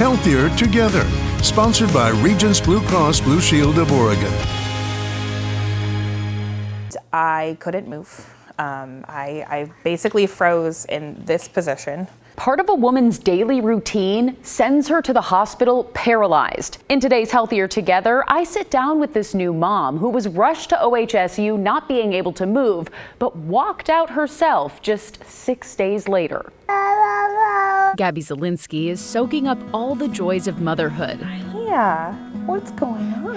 Healthier Together, sponsored by Regents Blue Cross Blue Shield of Oregon. I couldn't move. I basically froze in this position. Part of a woman's daily routine sends her to the hospital paralyzed. In today's Healthier Together, I sit down with this new mom who was rushed to OHSU not being able to move, but walked out herself just 6 days later. Gabby Zielinski is soaking up all the joys of motherhood. Yeah, what's going on?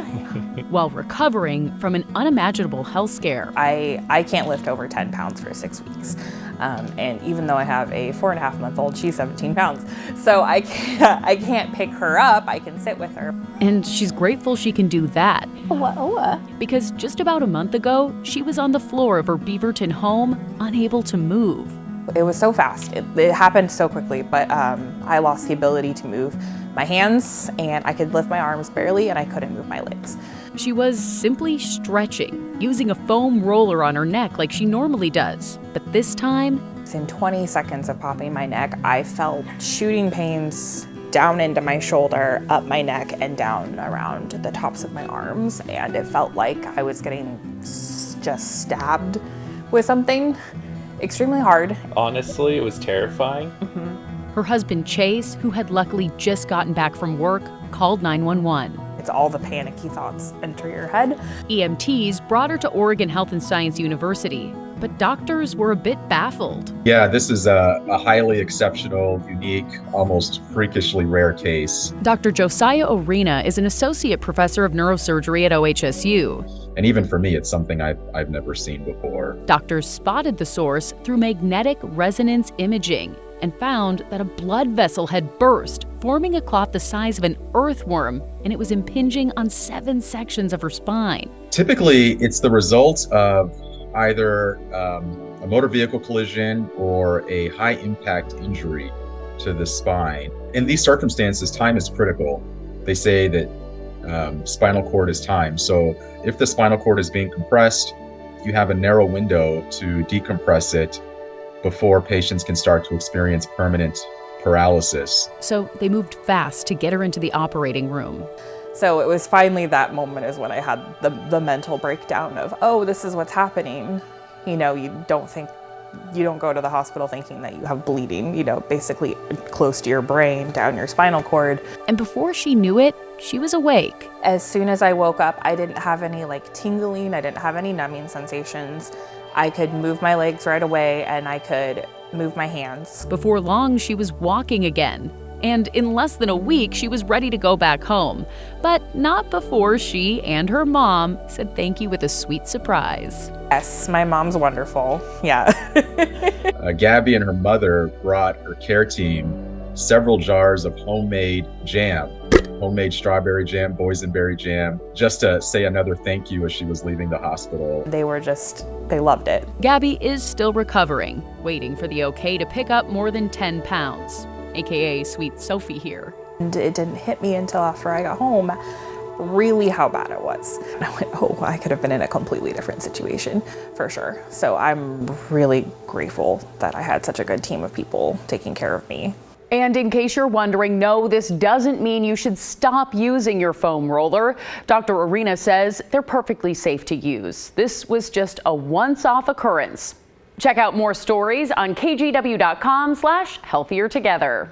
While recovering from an unimaginable health scare. I can't lift over 10 pounds for 6 weeks. And even though I have a 4.5-month-old, she's 17 pounds. So I can't pick her up. I can sit with her. And she's grateful she can do that. What? Because just about a month ago, she was on the floor of her Beaverton home, unable to move. It was so fast. It happened so quickly, but I lost the ability to move my hands, and I could lift my arms barely, and I couldn't move my legs. She was simply stretching, using a foam roller on her neck like she normally does. But this time, within 20 seconds of popping my neck, I felt shooting pains down into my shoulder, up my neck, and down around the tops of my arms. And it felt like I was getting just stabbed with something extremely hard. Honestly, it was terrifying. Her husband Chase, who had luckily just gotten back from work, called 911. It's all the panicky thoughts enter your head. EMTs brought her to Oregon Health and Science University, but doctors were a bit baffled. Yeah, this is a highly exceptional, unique, almost freakishly rare case. Dr. Josiah Orena is an associate professor of neurosurgery at OHSU. And even for me, it's something I've never seen before. Doctors spotted the source through magnetic resonance imaging and found that a blood vessel had burst, forming a clot the size of an earthworm, and it was impinging on 7 sections of her spine. Typically, it's the result of either a motor vehicle collision or a high impact injury to the spine. In these circumstances, time is critical. They say that spinal cord is time. So if the spinal cord is being compressed, you have a narrow window to decompress it before patients can start to experience permanent paralysis. So they moved fast to get her into the operating room. So it was finally that moment is when I had the mental breakdown of, oh, this is what's happening. You know, you don't go to the hospital thinking that you have bleeding, basically close to your brain, down your spinal cord. And before she knew it, she was awake. As soon as I woke up, I didn't have any tingling, I didn't have any numbing sensations. I could move my legs right away and I could move my hands. Before long, she was walking again. And in less than a week, she was ready to go back home. But not before she and her mom said thank you with a sweet surprise. Yes, my mom's wonderful. Yeah. Gabby and her mother brought her care team several jars of homemade jam, homemade strawberry jam, boysenberry jam, just to say another thank you as she was leaving the hospital. They loved it. Gabby is still recovering, waiting for the okay to pick up more than 10 pounds, aka Sweet Sophie here. And it didn't hit me until after I got home, really how bad it was. And I went, oh, I could have been in a completely different situation, for sure. So I'm really grateful that I had such a good team of people taking care of me. And in case you're wondering, no, this doesn't mean you should stop using your foam roller. Dr. Orena says they're perfectly safe to use. This was just a once-off occurrence. Check out more stories on kgw.com/healthiertogether.